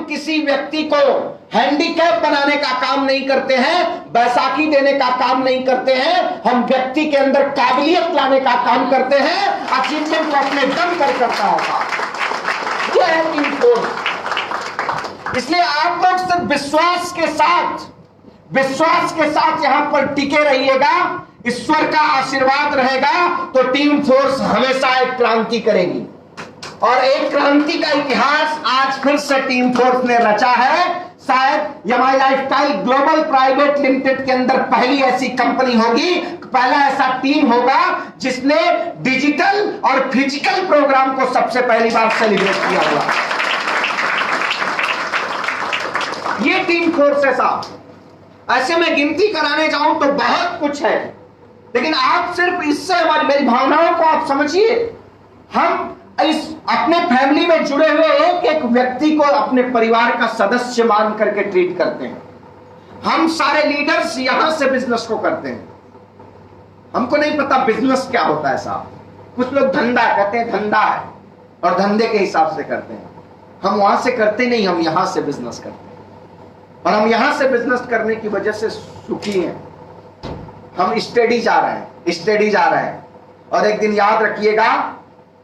किसी व्यक्ति को हैंडीकैप बनाने का काम नहीं करते हैं, बैसाखी देने का काम नहीं करते हैं, हम व्यक्ति के अंदर काबिलियत लाने का काम करते हैं। अचीवमेंट को अपने दम पर करता होगा, यह है टीम फोर्स। इसलिए आप लोग सिर्फ विश्वास के साथ यहां पर टिके रहिएगा, ईश्वर का आशीर्वाद रहेगा तो टीम फोर्स हमेशा एक क्रांति करेगी। और एक क्रांति का इतिहास आज फिर से टीम फोर्स ने रचा है। शायद MI lifestyle global private limited के अंदर पहली ऐसी कंपनी होगी, पहला ऐसा टीम होगा जिसने डिजिटल और फिजिकल प्रोग्राम को सबसे पहली बार सेलिब्रेट किया हुआ। ये टीम फोर्स है साहब। ऐसे में गिनती कराने जाऊं तो बहुत कुछ है, लेकिन आप सिर्फ इससे हमारी मेरी भावनाओं को आप समझिए। हम इस अपने फैमिली में जुड़े हुए एक एक व्यक्ति को अपने परिवार का सदस्य मान करके ट्रीट करते हैं। हम सारे लीडर्स यहां से बिजनेस को करते हैं। हमको नहीं पता बिजनेस क्या होता है साहब। कुछ लोग धंधा कहते हैं, धंधा है और धंधे के हिसाब से करते हैं। हम वहां से करते नहीं, हम यहां से बिजनेस करते हैं और हम यहां से बिजनेस करने की वजह से सुखी हैं। हम स्टडी जा रहे हैं और एक दिन याद रखिएगा,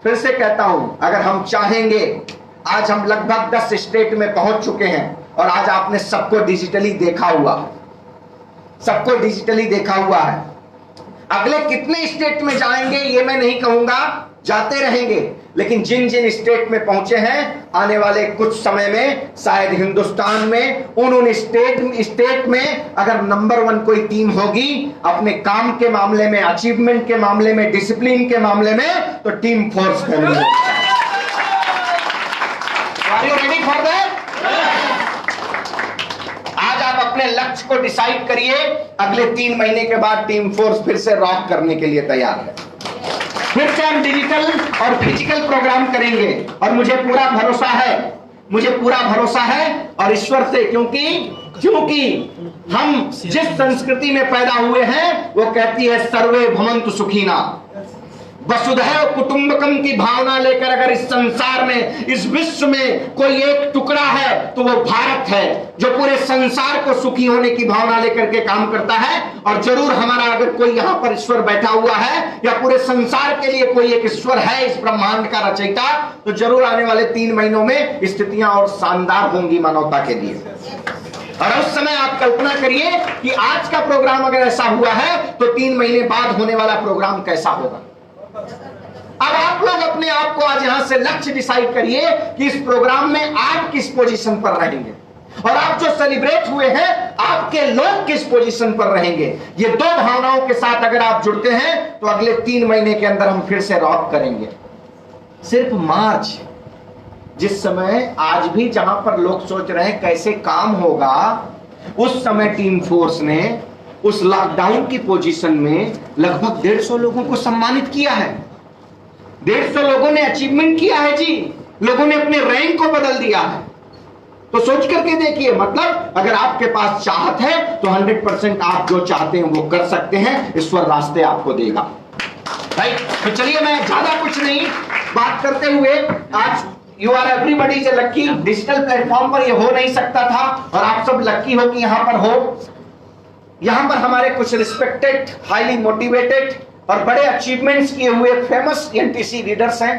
फिर से कहता हूं, अगर हम चाहेंगे, आज हम लगभग 10 स्टेट में पहुंच चुके हैं और आज आपने सबको डिजिटली देखा हुआ है। अगले कितने स्टेट में जाएंगे ये मैं नहीं कहूंगा, जाते रहेंगे, लेकिन जिन जिन स्टेट में पहुंचे हैं, आने वाले कुछ समय में शायद हिंदुस्तान में उन स्टेट में अगर नंबर 1 कोई टीम होगी अपने काम के मामले में, अचीवमेंट के मामले में, डिसिप्लिन के मामले में, तो team force family. Are you ready for that? आज आप अपने लक्ष्य को डिसाइड करिए। अगले 3 महीने के बाद टीम फोर्स फिर से रॉक करने के लिए तैयार है। फिर से हम डिजिटल और फिजिकल प्रोग्राम करेंगे और मुझे पूरा भरोसा है और ईश्वर से, क्योंकि हम जिस संस्कृति में पैदा हुए हैं वो कहती है सर्वे भवन्तु सुखिना। वसुधैव कुटुंबकम की भावना लेकर अगर इस संसार में, इस विश्व में कोई एक टुकड़ा है तो वो भारत है, जो पूरे संसार को सुखी होने की भावना लेकर के काम करता है। और जरूर हमारा अगर कोई यहाँ पर ईश्वर बैठा हुआ है या पूरे संसार के लिए कोई एक ईश्वर है इस ब्रह्मांड का रचयिता, तो जरूर आने वाले 3 महीनों में स्थितियां और शानदार होंगी मानवता के लिए। और उस समय आप कल्पना करिए कि आज का प्रोग्राम अगर ऐसा हुआ है तो 3 महीने बाद होने वाला प्रोग्राम कैसा होगा। अब आप लोग अपने आप को आज यहां से लक्ष्य डिसाइड करिए कि इस प्रोग्राम में आप किस पोजीशन पर रहेंगे और आप जो सेलिब्रेट हुए हैं आपके लोग किस पोजीशन पर रहेंगे। ये 2 भावनाओं के साथ अगर आप जुड़ते हैं तो अगले 3 महीने के अंदर हम फिर से रॉक करेंगे। सिर्फ मार्च, जिस समय आज भी जहां पर लोग सोच रहे हैं कैसे काम होगा, उस समय टीम फोर्स ने उस लॉकडाउन की पोजीशन में लगभग 150 लोगों को सम्मानित किया है। 150 लोगों ने अचीवमेंट किया है जी, लोगों ने अपने रैंक को बदल दिया है। तो सोच करके देखिए, मतलब अगर आपके पास चाहत है तो 100% आप जो चाहते हैं वो कर सकते हैं, ईश्वर रास्ते आपको देगा। राइट? तो चलिए, मैं ज्यादा कुछ नहीं बात करते हुए, आज you are everybody is lucky. Digital platform पर ये हो नहीं सकता था और आप सब लक्की हो कि यहां पर हो। यहां पर हमारे कुछ रिस्पेक्टेड, हाईली मोटिवेटेड और बड़े अचीवमेंट्स किए हुए फेमस एनटीसी लीडर्स हैं।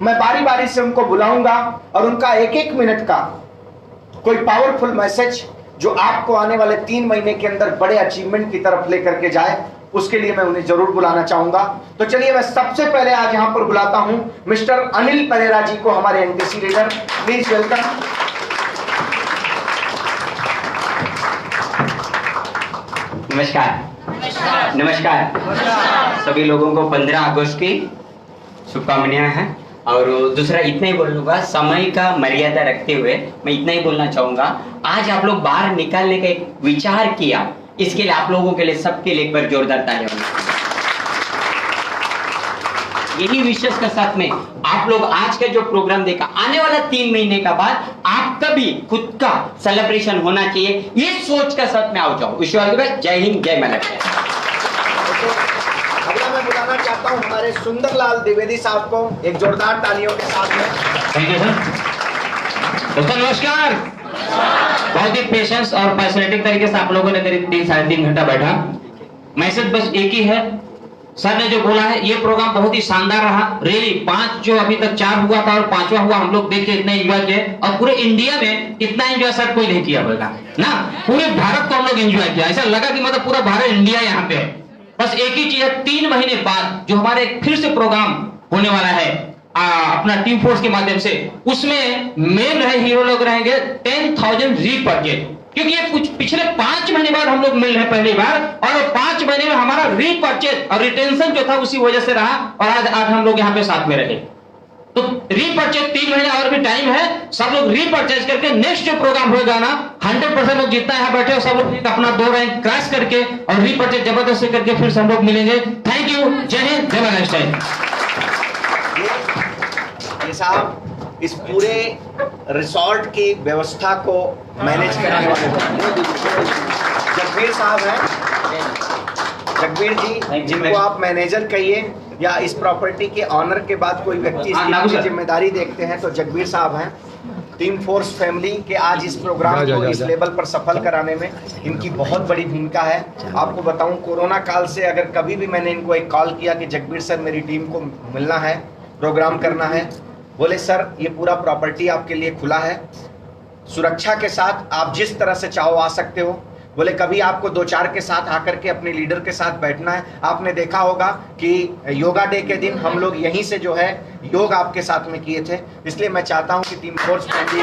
मैं बारी बारी से उनको बुलाऊंगा और उनका 1-1 मिनट का कोई पावरफुल मैसेज जो आपको आने वाले 3 महीने के अंदर बड़े अचीवमेंट की तरफ लेकर के जाए, उसके लिए मैं उन्हें जरूर बुलाना चाहूंगा। तो चलिए, मैं सबसे पहले आज यहां पर बुलाता हूं मिस्टर अनिल परेरा जी को, हमारे एनटीसी लीडर। Please welcome. नमस्कार। सभी लोगों को 15 अगस्त की शुभकामनाएं हैं। और दूसरा इतना ही बोलूंगा, समय का मर्यादा रखते हुए मैं इतना ही बोलना चाहूंगा, आज आप लोग बाहर निकालने का एक विचार किया, इसके लिए आप लोगों के लिए, सबके लिए एक बार जोरदार तालियां। यही विशेष के साथ में आप लोग आज का जो प्रोग्राम देखा, आने वाला 3 महीने का बाद आपका भी खुद का सेलिब्रेशन होना चाहिए, ये सोच का साथ में आओ जाओ। जय हिंद, जय मलक। अगला मैं बुलाना चाहता हूं हमारे सुंदरलाल द्विवेदी साहब को, एक जोरदार तालियों के साथ में। Thank you sir. दोस्तों नमस्कार। बहुत ही पेशेंस और पैशनेटिक तरीके से आप लोगों ने करीब 3-3.5 घंटा बैठा। मैसेज बस एक ही है, सर ने जो बोला है, ये प्रोग्राम बहुत ही शानदार रहा। रियली 5 जो अभी तक 4 हुआ था और 5वां हुआ, हम लोग देख के इतना एंजॉय किए और पूरे इंडिया में इतना एंजॉय सर कोई नहीं किया होगा ना। पूरे भारत को हम लोग एंजॉय किया, ऐसा लगा कि मतलब पूरा भारत इंडिया यहाँ पे है। बस एक ही चीज है, 3 महीने बाद जो हमारे फिर से प्रोग्राम होने वाला है अपना टीम फोर्स के माध्यम से, उसमें मेन रहे हीरो लोग रहेंगे 10,000 रीपरचेज, क्योंकि ये कुछ पिछले 5 महीने बाद हम लोग मिल रहे हैं पहली बार, और 5 महीने में हमारा रीपरचेज और रिटेंशन जो था उसी वजह से रहा, और आज हम लोग यहाँ पे साथ में रहे। तो रीपरचेज 3 महीने और भी टाइम है, सब लोग रीपरचेज करके नेक्स्ट जो प्रोग्राम होगा ना 100% लोग जितना यहाँ बैठे हो सब लोग अपना 2 रैंक क्रैश करके और रीपरचेज जबरदस्ती करके फिर सब लोग मिलेंगे। थैंक यू, जय हिंद, जय महाराष्ट्र। ये साहब इस पूरे रिसोर्ट की व्यवस्था को मैनेज करने वाले जगबीर साहब हैं। जगबीर जी, जिनको आप मैनेजर कहिए या इस प्रॉपर्टी के ऑनर के बाद कोई व्यक्ति इसकी जिम्मेदारी देखते हैं तो जगबीर साहब हैं। टीम फोर्स फैमिली के आज इस प्रोग्राम को इस लेवल पर सफल कराने में इनकी बहुत बड़ी भूमिका है। आपको बताऊं, कोरोना काल से अगर कभी भी मैंने इनको एक कॉल किया कि जगबीर सर मेरी टीम को मिलना है, प्रोग्राम करना है, बोले सर ये पूरा प्रॉपर्टी आपके लिए खुला है, सुरक्षा के साथ आप जिस तरह से चाहो आ सकते हो। बोले कभी आपको 2-4 के साथ आकर के अपने लीडर के साथ बैठना है। आपने देखा होगा कि योगा डे के दिन हम लोग यहीं से जो है योग आपके साथ में किए थे, इसलिए मैं चाहता हूं कि team force family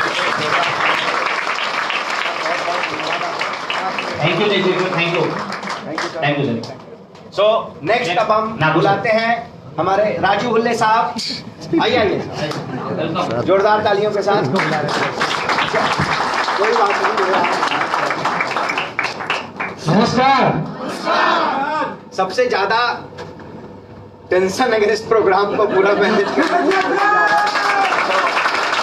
thank you. So next अब हम बुलाते हैं हमारे राजू हुल्ले साहब। आइए जोरदार तालियों के साथ। कोई बात नहीं। नमस्कार। सबसे ज्यादा टेंशन अगर इस प्रोग्राम को पूरा मैनेज करना,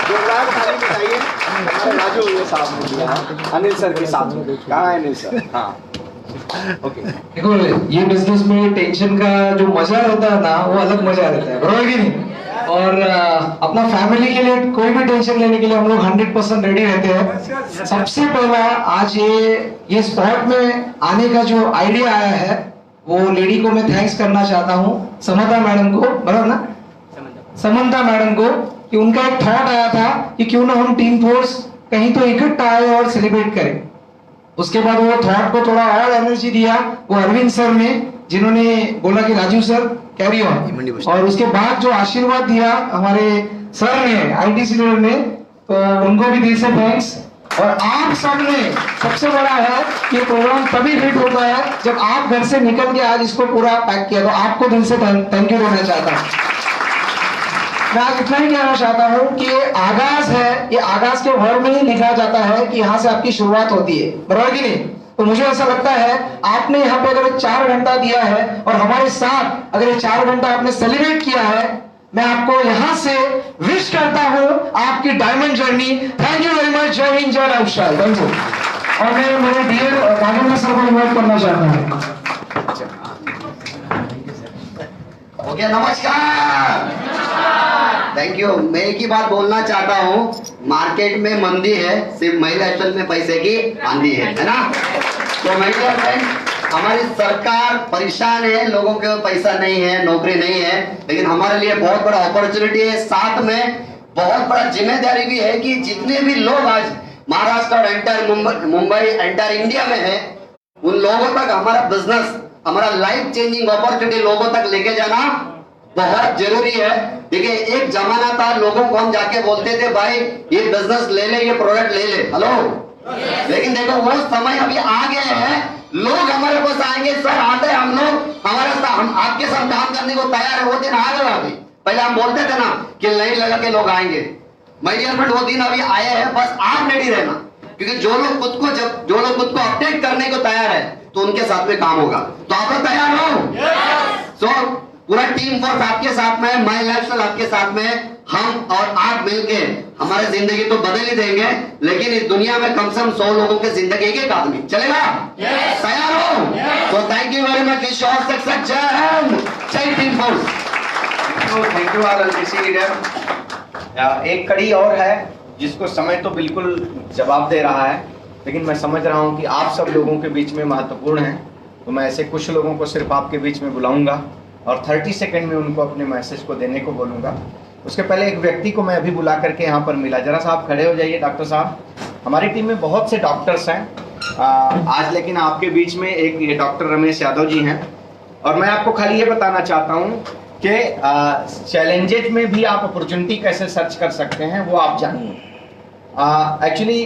जोरदार ताली बताइए हमारे राजू हुल्ले साहब ने दिया है, अनिल सर के साथ। कहाँ है अनिल सर? हाँ ओके। देखो ये बिजनेस में टेंशन का जो मजा रहता है ना, वो अलग मजा रहता है, बरोबर कि नहीं? और अपना फैमिली के लिए कोई भी टेंशन लेने के लिए हम लोग 100% रेडी रहते हैं। सबसे पहला आज ये स्पॉट में आने का जो आइडिया आया है, वो लेडी को मैं थैंक्स करना चाहता हूँ, समंता मैडम को, बराबर ना, समंता मैडम को, कि उनका एक थॉट आया था कि क्यों ना हम टीम फोर्स कहीं तो इकट्ठा आए और सेलिब्रेट करें। उसके बाद वो थॉट को थोड़ा और एनर्जी दिया वो अरविंद सर ने, जिन्होंने बोला कि राजू सर कैरी ऑन, और उसके बाद जो आशीर्वाद दिया हमारे सर ने, आईटीसी लीडर ने, तो उनको भी दिल से थैंक्स। और आप सब ने, सबसे बड़ा है कि ये प्रोग्राम तभी हिट होता है जब आप घर से निकल के आज इसको पूरा पैक किया, तो आपको दिल से थैंक यू देना चाहता हूँ। मैं आज इतना ही कहना चाहता हूँ कि ये आगाज है, ये आगाज के वर्ड में ही लिखा जाता है कि यहाँ से आपकी शुरुआत होती है, बराबर कि नहीं? तो मुझे ऐसा लगता है आपने यहाँ पे अगर 4 घंटा दिया है और हमारे साथ अगर ये 4 घंटा आपने सेलिब्रेट किया है, मैं आपको यहाँ से विश करता हूँ आपकी diamond journey. Thank you very much. जय हिंद, जय राष्ट्र। Thank you. और मैं मेरे डियर राजेंद्र सर को इन्वाइट करना चाहता हूँ। ओके, नमस्कार, थैंक यू। मैं एक ही बात बोलना चाहता हूँ, मार्केट में मंदी है, सिर्फ महिला एक्शन में पैसे की आंधी है ना? तो महिला फ्रेंड, हमारी सरकार परेशान है, लोगों के पैसा नहीं है, नौकरी नहीं है, लेकिन हमारे लिए बहुत बड़ा अपॉर्चुनिटी है, साथ में बहुत बड़ा जिम्मेदारी भी है कि जितने भी लोग आज महाराष्ट्र और एंटायर मुंबई एंटायर इंडिया में है, उन लोगों तक हमारा बिजनेस, हमारा लाइफ चेंजिंग अपॉर्चुनिटी लोगों तक लेके जाना बहुत जरूरी है। देखिए एक जमाना था, लोगों को हम जाके बोलते थे भाई ये बिजनेस ले ले, ये प्रोडक्ट ले ले, हेलो, लेकिन देखो वो समय अभी आ गया है, लोग हमारे पास आएंगे, सर आते हैं हम लोग, हमारे साथ, हम आपके साथ काम करने को तैयार है, वो दिन आ गया अभी। पहले हम बोलते थे ना कि लाइन लगा के लोग आएंगे, माय डियर फ्रेंड, वो दिन अभी आए हैं, बस आप रेडी रहना, क्योंकि जो लोग खुद को अपडेट करने को तैयार है तो उनके साथ में काम होगा। तो आप लोग तैयार हो? सो पूरा टीम फोर्स आपके साथ में, माय लाइफस्टाइल आपके साथ में, हम और आप मिलके हमारी जिंदगी तो बदल ही देंगे, लेकिन इस दुनिया में कम से कम 100 लोगों की जिंदगी एक आदमी चलेगा। तैयार हो? तो thank you very much. Success. जय हिंद, जय team force. Thank you all leader. एक कड़ी और है जिसको समय तो बिल्कुल जवाब दे रहा है, लेकिन मैं समझ रहा हूँ कि आप सब लोगों के बीच में महत्वपूर्ण हैं, तो मैं ऐसे कुछ लोगों को सिर्फ आपके बीच में बुलाऊंगा और 30 सेकंड में उनको अपने मैसेज को देने को बोलूँगा। उसके पहले एक व्यक्ति को मैं अभी बुला करके यहाँ पर मिला, जरा सा आप खड़े हो जाइए। डॉक्टर साहब, हमारी टीम में बहुत से डॉक्टर्स हैं आज, लेकिन आपके बीच में एक ये डॉक्टर रमेश यादव जी हैं, और मैं आपको खाली ये बताना चाहता हूँ कि चैलेंजेज में भी आप अपॉर्चुनिटी कैसे सर्च कर सकते हैं वो आप जानिए। एक्चुअली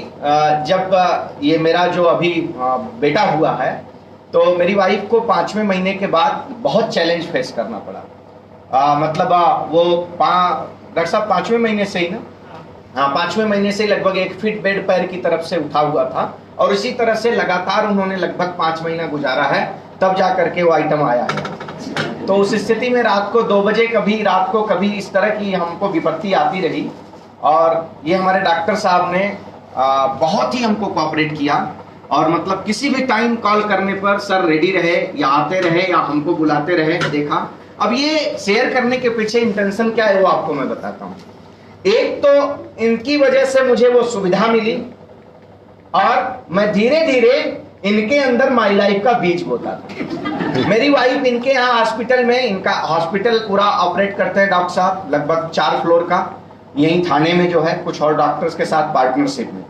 जब ये मेरा जो अभी बेटा हुआ है, तो मेरी वाइफ को 5वें महीने के बाद बहुत चैलेंज फेस करना पड़ा। मतलब वो डॉक्टर साहब 5वें महीने से ही ना, हाँ 5वें महीने से लगभग 1 फीट बेड पैर की तरफ से उठा हुआ था, और इसी तरह से लगातार उन्होंने लगभग 5 महीना गुजारा है, तब जा करके वो आइटम आया है। तो उस स्थिति में रात को 2 बजे कभी इस तरह की हमको विपत्ति आती रही, और ये हमारे डॉक्टर साहब ने बहुत ही हमको कोऑपरेट किया, और मतलब किसी भी टाइम कॉल करने पर सर रेडी रहे, या आते रहे या हमको बुलाते रहे। देखा, अब ये शेयर करने के पीछे इंटेंशन क्या है वो आपको मैं बताता हूँ। एक तो इनकी वजह से मुझे वो सुविधा मिली, और मैं धीरे धीरे इनके अंदर माई लाइफ का बीज बोता था। मेरी वाइफ इनके यहाँ हॉस्पिटल में, इनका हॉस्पिटल पूरा ऑपरेट करते हैं डॉक्टर साहब, लगभग 4 फ्लोर का, यही थाने में जो है, कुछ और डॉक्टर्स के साथ पार्टनरशिप में।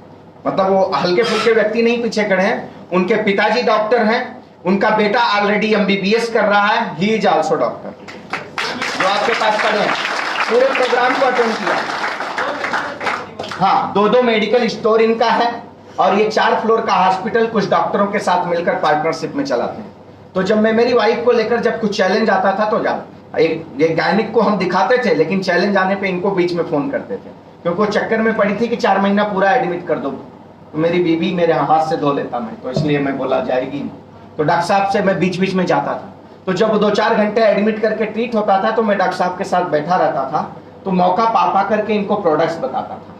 मतलब वो हल्के फुल्के व्यक्ति नहीं पीछे खड़े हैं, उनके पिताजी डॉक्टर हैं, उनका बेटा ऑलरेडी MBBS कर रहा है, ही इज आल्सो डॉक्टर, जो आपके पास खड़े हैं, पूरे प्रोग्राम को अटेंड किया। हाँ, 2 मेडिकल स्टोर इनका है, और ये 4 फ्लोर का हॉस्पिटल कुछ डॉक्टरों के साथ मिलकर पार्टनरशिप में चलाते हैं। तो जब मैं मेरी वाइफ को लेकर जब कुछ चैलेंज आता था, तो एक गायनिक को हम दिखाते थे, लेकिन चैलेंज आने पे इनको बीच में फोन करते थे, क्योंकि वो चक्कर में पड़ी थी कि 4 महीना पूरा एडमिट कर दो, तो मेरी बीवी मेरे हाथ से धो लेता मैं, तो इसलिए मैं बोला जाएगी। तो डॉक्टर साहब से मैं बीच बीच में जाता था, तो जब 2-4 घंटे एडमिट करके ट्रीट होता था, तो मैं डॉक्टर साहब के साथ बैठा रहता था, तो मौका पा करके इनको प्रोडक्ट्स बताता था,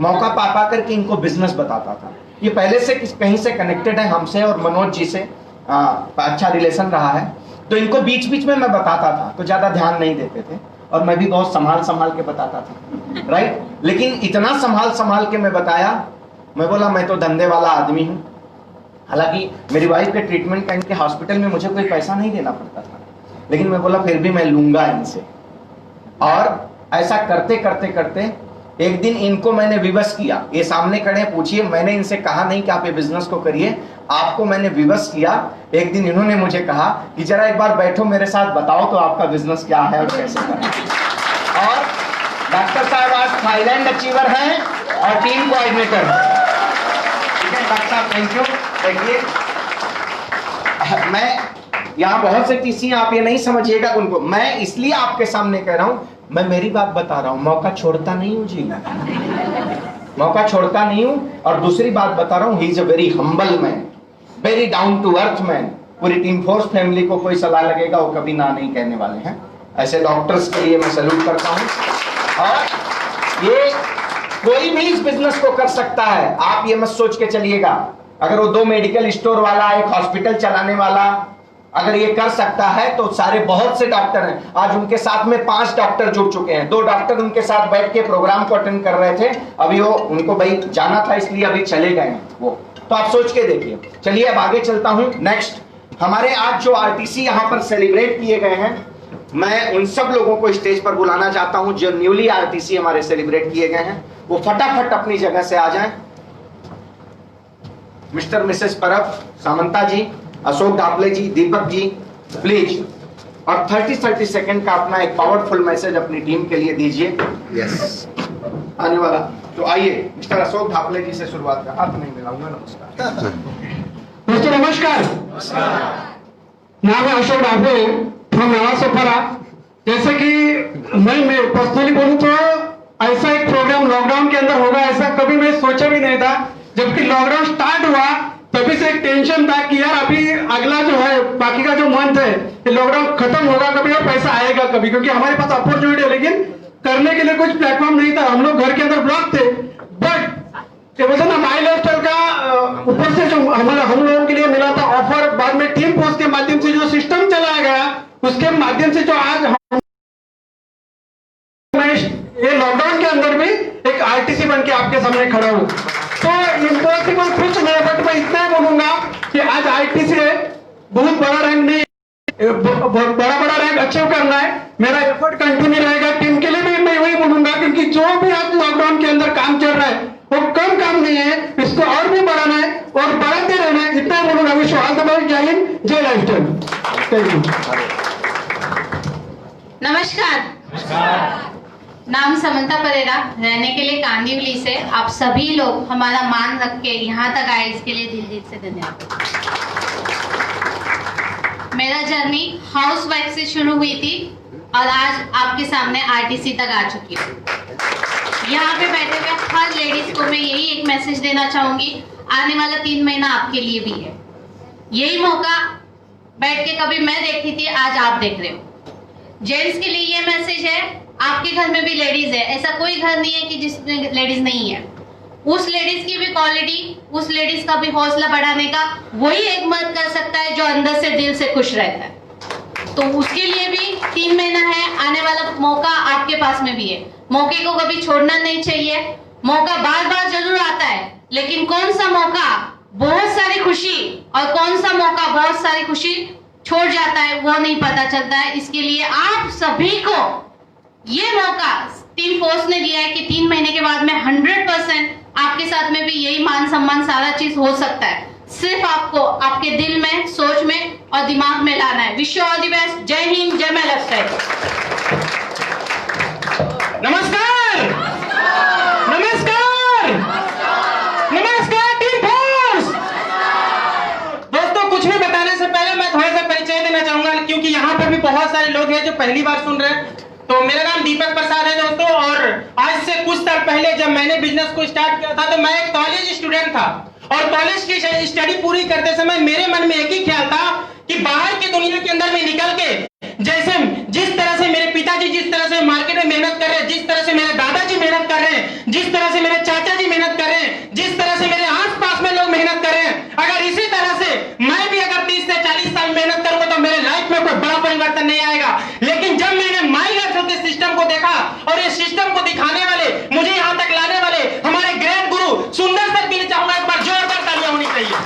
मौका पा करके इनको बिजनेस बताता था। ये पहले से कहीं से कनेक्टेड है हमसे, और मनोज जी से अच्छा रिलेशन रहा है, तो इनको बीच बीच में मैं बताता था, तो ज्यादा ध्यान नहीं देते थे, और मैं भी बहुत संभाल के बताता था, राइट। लेकिन इतना संभाल के मैं बताया, मैं बोला मैं तो धंधे वाला आदमी हूँ। हालांकि मेरी वाइफ के ट्रीटमेंट का इनके हॉस्पिटल में मुझे कोई पैसा नहीं देना पड़ता था, लेकिन मैं बोला फिर भी मैं लूंगा इनसे। और ऐसा करते करते एक दिन इनको मैंने विवश किया, ये सामने खड़े पूछिए, मैंने इनसे कहा नहीं कि आप ये बिजनेस को करिए, आपको मैंने विवश किया। एक दिन इन्होंने मुझे कहा कि जरा एक बार बैठो मेरे साथ, बताओ तो आपका बिजनेस क्या है और कैसे करना है। और डॉक्टर साहब आज थाईलैंड अचीवर हैं और टीम कोऑर्डिनेटर। ठीक है डॉक्टर साहब, थैंक यू। देखिए, मैं यहाँ बहुत से टीसी, आप ये नहीं समझिएगा उनको, मैं इसलिए आपके सामने कह रहा हूँ, मैं मेरी बात बता रहा हूँ, मौका छोड़ता नहीं हूँ जी, मौका छोड़ता नहीं हूँ। और दूसरी बात बता रहा हूँ, he is a very humble man, very down to earth man. पूरी टीम फोर्स फैमिली को कोई सलाह लगेगा वो कभी ना नहीं कहने वाले हैं। ऐसे डॉक्टर्स के लिए मैं सैल्यूट करता हूँ। और ये कोई भी इस बिजनेस को कर सकता है, आप ये मत सोच के चलिएगा। अगर वो 2 मेडिकल स्टोर वाला, एक हॉस्पिटल चलाने वाला अगर ये कर सकता है, तो सारे बहुत से डॉक्टर हैं। आज उनके साथ में 5 डॉक्टर जुड़ चुके हैं, 2 डॉक्टर उनके साथ बैठ के प्रोग्राम को अटेंड कर रहे थे। अभी वो उनको भाई जाना था, इसलिए अभी चले गए हैं वो। तो आप सोच के देखिए। चलिए अब आगे चलता हूं। नेक्स्ट, हमारे आज जो आरटीसी यहाँ पर सेलिब्रेट किए गए हैं, मैं उन सब लोगों को स्टेज पर बुलाना चाहता हूं जो न्यूली आरटीसी हमारे सेलिब्रेट किए गए हैं, वो फटाफट अपनी जगह से आ जाएं। मिस्टर मिसेस परब, सामंता जी, अशोक धापले जी, दीपक जी, प्लीज। और 30 सेकंड का अपना एक पावरफुल मैसेज अपनी टीम के लिए दीजिए। यस, आने वाला तो आइए, मिस्टर अशोक धापले जी से शुरुआत कर। हाथ नहीं मिलाऊंगा। नमस्कार दोस्तों, नमस्कार। नाम है अशोक धापले फ्रॉम नवासोपारा। जैसे कि मैं पर्सनली बोलूं तो ऐसा एक प्रोग्राम लॉकडाउन के अंदर होगा ऐसा कभी मैं सोचा भी नहीं था। जबकि लॉकडाउन स्टार्ट हुआ तभी से एक टेंशन था कि यार अभी अगला जो है बाकी का जो मंथ है कि लॉकडाउन खत्म होगा कभी और पैसा आएगा कभी, क्योंकि हमारे पास अपॉर्चुनिटी है लेकिन करने के लिए कुछ प्लेटफॉर्म नहीं था। हम लोग घर के अंदर ब्लॉक थे, बट ये बोलते ना माई लाइफस्टाइल का ऊपर से जो हम लोगों के लिए मिला था ऑफर, बाद में टीम पोस्ट के माध्यम से जो सिस्टम चलाया गया उसके माध्यम से जो आज ये लॉकडाउन के अंदर भी एक आरटीसी बन के आपके सामने खड़ा हूँ। तो इम्पॉसिबल कुछ नहीं, बट मैं इतना ही बोलूंगा कि आज आईटीसी है, बहुत बड़ा रैंक नहीं, बड़ा रैंक अचीव करना है। मेरा एफर्ट कंटिन्यू रहेगा। टीम के लिए भी मैं वही बोलूंगा, क्योंकि जो भी आज लॉकडाउन के अंदर काम चल रहा है वो कम काम नहीं है, इसको और भी बढ़ाना है और बढ़ाते रहना है। इतना ही बोलूंगा। Wish all the best. जय हिंद, जय लाइफस्टाइल। Thank you. नमस्कार। नाम समंता परेरा, रहने के लिए कांदिवली से। आप सभी लोग हमारा मान रख के यहाँ तक आए, इसके लिए दिल से धन्यवाद। मेरा जर्नी हाउसवाइफ से शुरू हुई थी और आज आपके सामने आरटीसी तक आ चुकी हूँ। यहाँ पे बैठे हुए हर लेडीज को मैं यही एक मैसेज देना चाहूंगी, आने वाला 3 महीना आपके लिए भी है। यही मौका बैठ के कभी मैं देखती थी, आज आप देख रहे हो। जेंट्स के लिए ये मैसेज है, आपके घर में भी लेडीज है, ऐसा कोई घर नहीं है कि जिसमें लेडीज नहीं है। उस लेडीज की भी क्वालिटी, उस लेडीज का भी हौसला बढ़ाने का वही एक मर्द कर सकता है जो अंदर से दिल से खुश रहता है। तो उसके लिए भी 3 महीना है, आने वाला मौका आपके पास में भी है। मौके को कभी छोड़ना नहीं चाहिए। मौका बार बार जरूर आता है, लेकिन कौन सा मौका बहुत सारी खुशी और कौन सा मौका बहुत सारी खुशी छोड़ जाता है वो नहीं पता चलता है। इसके लिए आप सभी को ये मौका टीम फोर्स ने दिया है कि 3 महीने के बाद में 100% आपके साथ में भी यही मान सम्मान सारा चीज हो सकता है। सिर्फ आपको आपके दिल में, सोच में और दिमाग में लाना है। Wish you all the best. जय हिंद, जय माय लाइफस्टाइल। नमस्कार, नमस्कार, नमस्कार टीम फोर्स। दोस्तों, कुछ भी बताने से पहले मैं थोड़ा सा परिचय देना चाहूंगा, क्योंकि यहाँ पर भी बहुत सारे लोग हैं जो पहली बार सुन रहे हैं। तो मेरा नाम दीपक प्रसाद है दोस्तों, और आज से कुछ साल पहले जब मैंने बिजनेस को स्टार्ट किया था तो मैं एक कॉलेज स्टूडेंट था, और कॉलेज की स्टडी पूरी करते समय मेरे मन में एक ही ख्याल था कि बाहर की दुनिया के अंदर में निकल के, जैसे जिस तरह से मेरे पिताजी जिस तरह से मार्केट में मेहनत कर रहे हैं, जिस तरह से मेरे दादाजी मेहनत कर रहे हैं, जिस तरह से मेरे चाचा जी मेहनत कर रहे हैं, जिस तरह से मेरे आसपास में लोग मेहनत कर रहे हैं, अगर इसी तरह से मैं भी अगर 30 से 40 साल मेहनत करूंगा तो मेरे लाइफ में कोई बड़ा परिवर्तन नहीं आएगा। लेकिन जब मैंने माई लाइफ के सिस्टम को देखा और इस सिस्टम को दिखाने वाले, मुझे यहाँ तक लाने वाले हमारे ग्रेट गुरु सुंदर सर के लिए चाहूंगा एक बार जोरदार तालियां होनी चाहिए।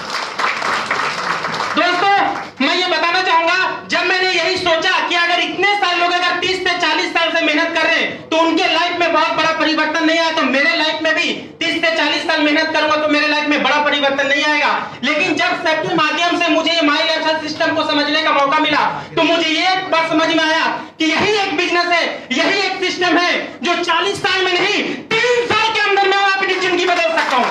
दोस्तों, मैं ये बताना चाहूंगा, जब मैंने यही सोचा कि अगर इतने साल लोग अगर 30 से 40 साल से मेहनत कर रहे हैं तो उनके लाइफ में बहुत बड़ा परिवर्तन नहीं आया, तो मेरे लाइफ में भी 30 से 40 साल मेहनत करूंगा तो मेरे लाइफ में बड़ा परिवर्तन नहीं आएगा। लेकिन जब सबके माध्यम से मुझे ये माई लाइफ सिस्टम को समझने का मौका मिला तो मुझे ये एक बात समझ में आया कि यही एक बिजनेस है, यही एक सिस्टम है जो 40 साल में नहीं 3 साल के अंदर मैं अपनी जिंदगी बदल सकता हूँ।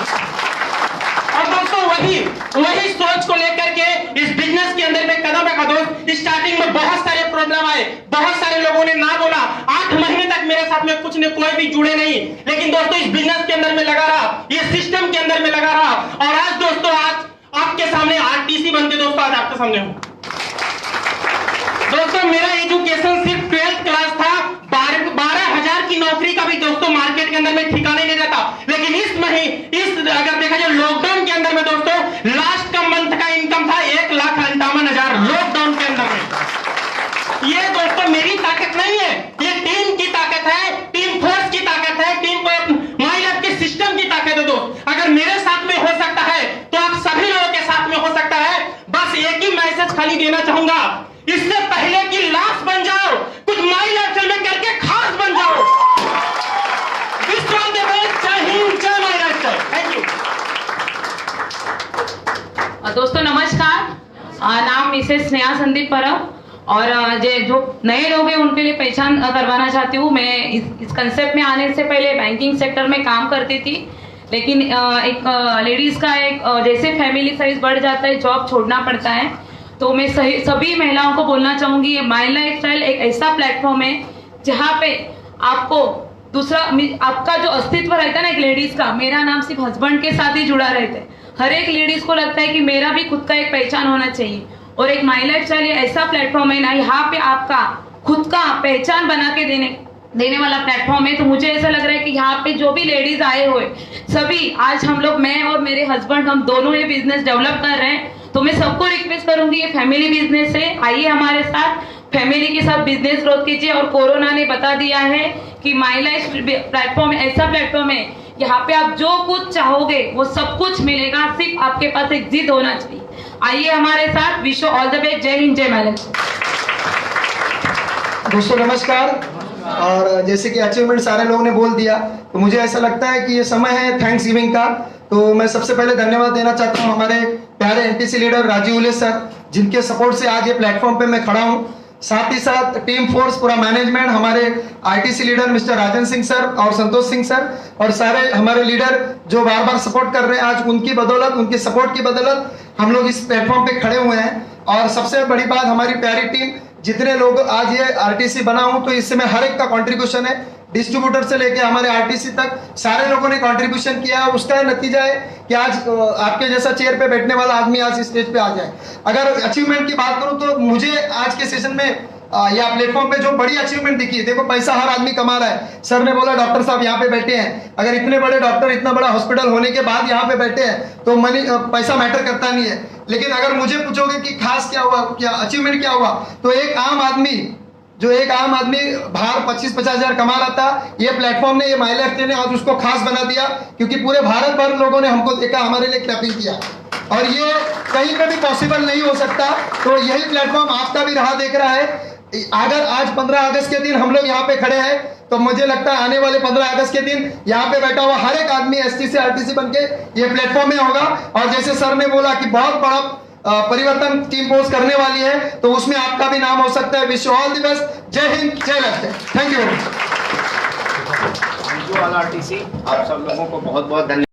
और दोस्तों, वही सोच को लेकर के इस बिजनेस के अंदर में कदम रखा। दोस्त, स्टार्टिंग में बहुत सारे प्रॉब्लम आए, बहुत सारे लोगों ने ना बोला, 8 महीने तक मेरे साथ में कुछ ने कोई भी जुड़े नहीं, लेकिन दोस्तों इस बिजनेस के अंदर में लगा रहा, ये सिस्टम के अंदर में लगा रहा, और आज दोस्तों आज आपके सामने आरटीसी बनके दोस्तों आज आपके सामने हूं। दोस्तों, मेरा एजुकेशन सिर्फ 12th क्लास था। 12,000 की नौकरी का भी दोस्तों मार्केट के अंदर में ठिकाने नहीं रहता, लेकिन अगर देखा जाए लॉकडाउन के अंदर में दोस्तों लास्ट का मंथ का इनकम था 1,58,000 लॉकडाउन के अंदर में। ये दोस्तों मेरी ताकत नहीं है, ये टीम की ताकत है, टीम फोर्स की ताकत है, टीम माई लाइफ के सिस्टम की ताकत है। दोस्त, अगर मेरे साथ में हो सकता है तो आप सभी लोगों के साथ में हो सकता है। बस एक ही मैसेज खाली देना चाहूंगा, इससे पहले कि लास्ट बन जाओ, कुछ माई लाइफ में करके खास बन जाओ। दोस्तों नमस्कार। नाम मिसेस स्नेहा संदीप परब, और जो नए लोग हैं उनके लिए पहचान करवाना चाहती हूँ। मैं इस कंसेप्ट में आने से पहले बैंकिंग सेक्टर में काम करती थी, लेकिन एक लेडीज का एक जैसे फैमिली साइज बढ़ जाता है जॉब छोड़ना पड़ता है। तो मैं सभी महिलाओं को बोलना चाहूंगी, ये माई लाइफस्टाइल एक ऐसा प्लेटफॉर्म है जहाँ पे आपको दूसरा आपका जो अस्तित्व रहता है ना एक लेडीज का, मेरा नाम सिर्फ हस्बैंड के साथ ही जुड़ा रहता है। हर एक लेडीज को लगता है कि मेरा भी खुद का एक पहचान होना चाहिए, और एक माई लाइफस्टाइल ये ऐसा प्लेटफॉर्म है ना, यहाँ पे आपका खुद का पहचान बना के देने वाला प्लेटफॉर्म है। तो मुझे ऐसा लग रहा है कि यहाँ पे जो भी लेडीज आए हुए सभी, आज हम लोग, मैं और मेरे हस्बैंड, हम दोनों ये बिजनेस डेवलप कर रहे हैं। तो मैं सबको रिक्वेस्ट करूंगी, ये फैमिली बिजनेस है, आइए हमारे साथ फैमिली के साथ बिजनेस ग्रोथ कीजिए। और कोरोना ने बता दिया है कि माई लाइफ प्लेटफॉर्म ऐसा प्लेटफॉर्म है, यहाँ पे आप जो कुछ चाहोगे वो सब कुछ मिलेगा, सिर्फ आपके पास एक जिद होना चाहिए। आइए हमारे साथ, विश ऑल द बेस्ट। जय हिंद, जय माई लाइफ। दोस्तों नमस्कार। और जैसे कि अचीवमेंट सारे लोगों ने बोल दिया, तो मुझे ऐसा लगता है कि ये समय है थैंक्स गिविंग का। तो मैं सबसे पहले धन्यवाद देना चाहता हूँ हमारे प्यारे एनटीसी लीडर राजीव उले सर, जिनके सपोर्ट से आज ये प्लेटफॉर्म पे मैं खड़ा हूँ। साथ ही साथ टीम फोर्स, पूरा मैनेजमेंट, हमारे ITC leader mister Rajan Singh sir और संतोष सिंह सर, और सारे हमारे लीडर जो बार बार सपोर्ट कर रहे हैं, आज उनकी बदौलत, उनके सपोर्ट की बदौलत हम लोग इस प्लेटफॉर्म पे खड़े हुए हैं। और सबसे बड़ी बात, हमारी प्यारी टीम, जितने लोग आज ये आरटीसी बना हूं, तो इसमें हर एक का कंट्रीब्यूशन है, डिस्ट्रीब्यूटर से लेके हमारे आरटीसी तक सारे लोगों ने कंट्रीब्यूशन किया है। उसका नतीजा है कि आज आपके जैसा चेयर पे बैठने वाला आदमी आज इस स्टेज पे आ जाए। अगर अचीवमेंट की बात करूं तो मुझे आज के सेशन में या प्लेटफॉर्म पे जो बड़ी अचीवमेंट दिखी है, देखो पैसा हर आदमी कमा रहा है। सर ने बोला डॉक्टर साहब यहाँ पे बैठे हैं, अगर इतने बड़े डॉक्टर इतना बड़ा हॉस्पिटल होने के बाद यहाँ पे बैठे हैं तो मनी पैसा मैटर करता नहीं है। लेकिन अगर मुझे पूछोगे कि खास क्या हुआ, क्या अचीवमेंट क्या हुआ, तो एक आम आदमी बाहर 25-50 हजार कमा रहा था, ये प्लेटफॉर्म ने, ये माई लाइफ ने आज उसको खास बना दिया, क्योंकि पूरे भारत भर लोगों ने हमको देखा, हमारे लिए क्लैपिंग किया। और ये कहीं पे भी पॉसिबल नहीं हो सकता। तो यही प्लेटफॉर्म आपका भी राह देख रहा है। अगर आज 15 अगस्त के दिन हम लोग यहाँ पे खड़े हैं, तो मुझे लगता है आने वाले 15 अगस्त के दिन यहाँ पे बैठा हुआ हर एक आदमी एसटी से आरटीसी बन के ये प्लेटफॉर्म में होगा। और जैसे सर ने बोला कि बहुत बड़ा परिवर्तन टीम फोर्स करने वाली है, तो उसमें आपका भी नाम हो सकता है। Wish you all the best. जय हिंद, जय लक्ष्य। Thank you. आरटीसी, आप सब लोगों को बहुत बहुत धन्यवाद।